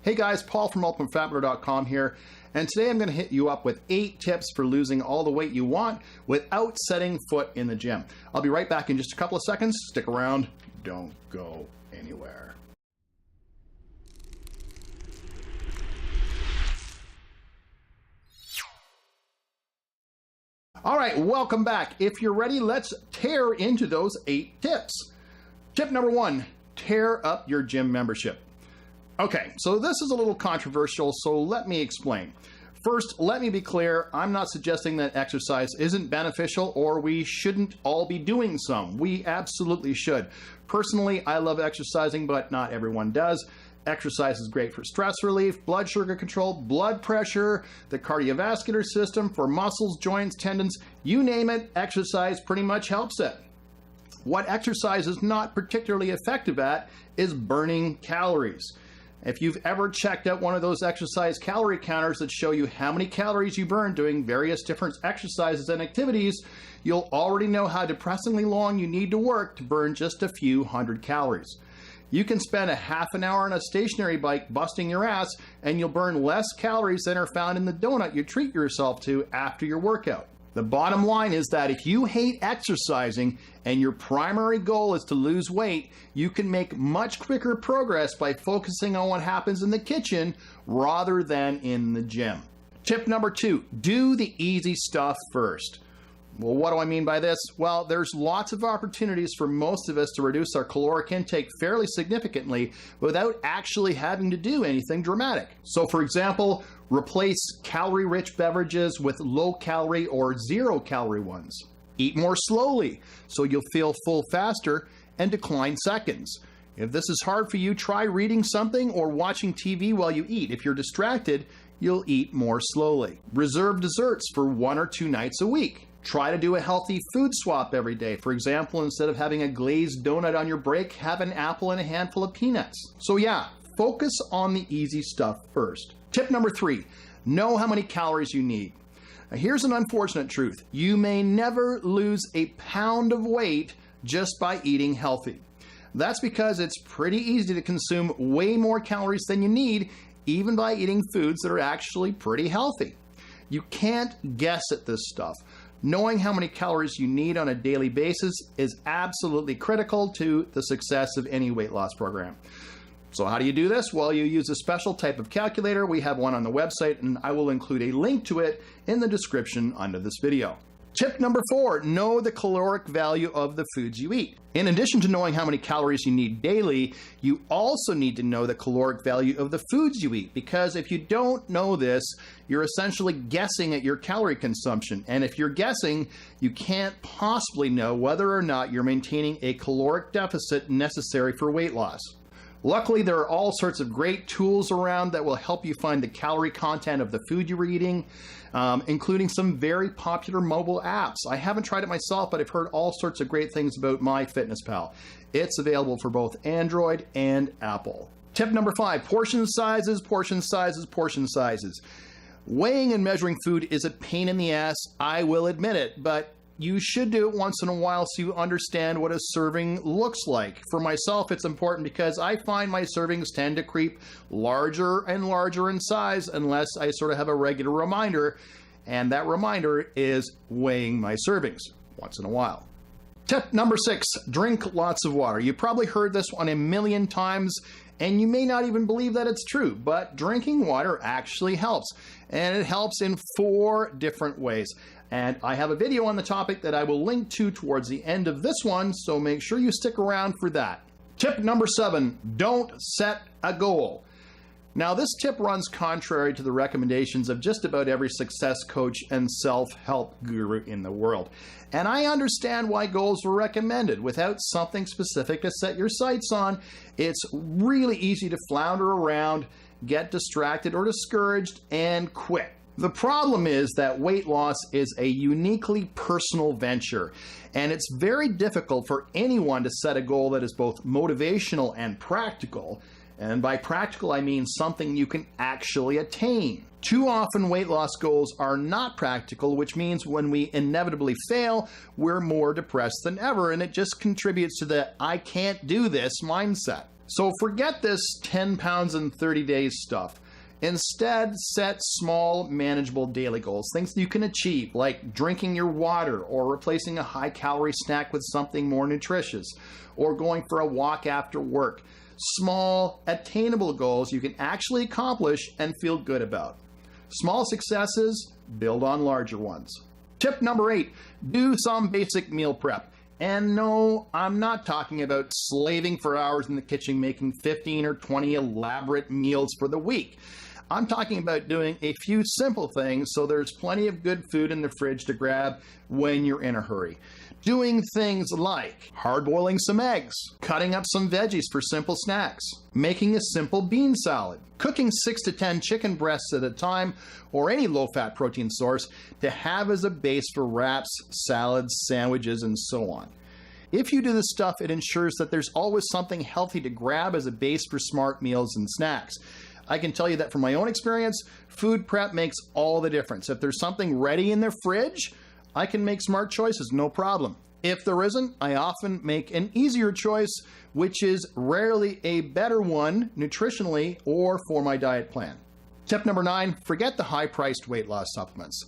Hey guys, Paul from UltimateFatBurner.com here, and today I'm going to hit you up with 8 tips for losing all the weight you want without setting foot in the gym. I'll be right back in just a couple of seconds. Stick around, don't go anywhere. All right, welcome back. If you're ready, let's tear into those 8 tips. Tip number 1, tear up your gym membership. Okay, so this is a little controversial, so let me explain. First, let me be clear, I'm not suggesting that exercise isn't beneficial or we shouldn't all be doing some. We absolutely should. Personally, I love exercising, but not everyone does. Exercise is great for stress relief, blood sugar control, blood pressure, the cardiovascular system, for muscles, joints, tendons, you name it, exercise pretty much helps it. What exercise is not particularly effective at is burning calories. If you've ever checked out one of those exercise calorie counters that show you how many calories you burn doing various different exercises and activities, you'll already know how depressingly long you need to work to burn just a few hundred calories. You can spend a half an hour on a stationary bike busting your ass and you'll burn less calories than are found in the donut you treat yourself to after your workout. The bottom line is that if you hate exercising and your primary goal is to lose weight, you can make much quicker progress by focusing on what happens in the kitchen rather than in the gym. Tip number 2, do the easy stuff first. Well, what do I mean by this? Well, there's lots of opportunities for most of us to reduce our caloric intake fairly significantly without actually having to do anything dramatic. So for example, replace calorie-rich beverages with low-calorie or zero-calorie ones. Eat more slowly so you'll feel full faster and decline seconds. If this is hard for you, try reading something or watching TV while you eat. If you're distracted, you'll eat more slowly. Reserve desserts for 1 or 2 nights a week. Try to do a healthy food swap every day. For example, instead of having a glazed donut on your break, have an apple and a handful of peanuts. So yeah, focus on the easy stuff first. Tip number 3, know how many calories you need. Now, here's an unfortunate truth. You may never lose a pound of weight just by eating healthy. That's because it's pretty easy to consume way more calories than you need, even by eating foods that are actually pretty healthy. You can't guess at this stuff. Knowing how many calories you need on a daily basis is absolutely critical to the success of any weight loss program. So how do you do this? Well, you use a special type of calculator. We have one on the website, and I will include a link to it in the description under this video. Tip number 4, know the caloric value of the foods you eat. In addition to knowing how many calories you need daily, you also need to know the caloric value of the foods you eat, because if you don't know this, you're essentially guessing at your calorie consumption. And if you're guessing, you can't possibly know whether or not you're maintaining a caloric deficit necessary for weight loss. Luckily, there are all sorts of great tools around that will help you find the calorie content of the food you're eating, including some very popular mobile apps. I haven't tried it myself, but I've heard all sorts of great things about MyFitnessPal. It's available for both Android and Apple. Tip number 5, portion sizes, portion sizes, portion sizes. Weighing and measuring food is a pain in the ass, I will admit it, but you should do it once in a while so you understand what a serving looks like. For myself, it's important because I find my servings tend to creep larger and larger in size unless I sort of have a regular reminder, and that reminder is weighing my servings once in a while. Tip number 6, drink lots of water. You've probably heard this one a million times, and you may not even believe that it's true, but drinking water actually helps, and it helps in 4 different ways. And I have a video on the topic that I will link to towards the end of this one, so make sure you stick around for that. Tip number 7, don't set a goal. Now, this tip runs contrary to the recommendations of just about every success coach and self-help guru in the world. And I understand why goals were recommended. Without something specific to set your sights on, it's really easy to flounder around, get distracted or discouraged, and quit. The problem is that weight loss is a uniquely personal venture, and it's very difficult for anyone to set a goal that is both motivational and practical. And by practical, I mean something you can actually attain. Too often, weight loss goals are not practical, which means when we inevitably fail, we're more depressed than ever, and it just contributes to the "I can't do this" mindset. So forget this 10 pounds in 30 days stuff. Instead, set small, manageable daily goals, things that you can achieve, like drinking your water or replacing a high-calorie snack with something more nutritious, or going for a walk after work. Small, attainable goals you can actually accomplish and feel good about. Small successes build on larger ones. Tip number 8, do some basic meal prep. And no, I'm not talking about slaving for hours in the kitchen making 15 or 20 elaborate meals for the week. I'm talking about doing a few simple things so there's plenty of good food in the fridge to grab when you're in a hurry. Doing things like hard-boiling some eggs, cutting up some veggies for simple snacks, making a simple bean salad, cooking 6 to 10 chicken breasts at a time, or any low-fat protein source to have as a base for wraps, salads, sandwiches, and so on. If you do this stuff, it ensures that there's always something healthy to grab as a base for smart meals and snacks. I can tell you that from my own experience, food prep makes all the difference. If there's something ready in the fridge, I can make smart choices, no problem. If there isn't, I often make an easier choice, which is rarely a better one nutritionally or for my diet plan. Tip number 9, forget the high-priced weight loss supplements.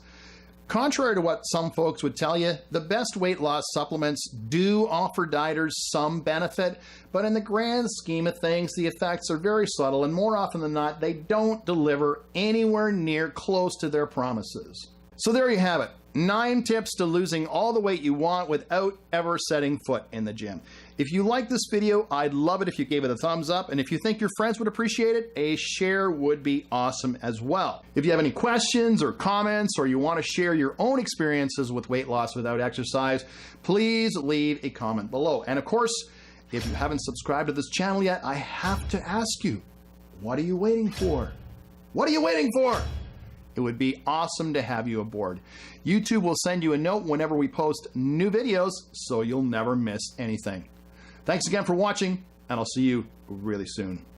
Contrary to what some folks would tell you, the best weight loss supplements do offer dieters some benefit, but in the grand scheme of things, the effects are very subtle, and more often than not, they don't deliver anywhere near close to their promises. So there you have it. 9 tips to losing all the weight you want without ever setting foot in the gym. If you like this video, I'd love it if you gave it a thumbs up, and if you think your friends would appreciate it, a share would be awesome as well. If you have any questions or comments, or you want to share your own experiences with weight loss without exercise, please leave a comment below. And of course, if you haven't subscribed to this channel yet, I have to ask you, what are you waiting for? What are you waiting for? It would be awesome to have you aboard. YouTube will send you a note whenever we post new videos, so you'll never miss anything. Thanks again for watching, and I'll see you really soon.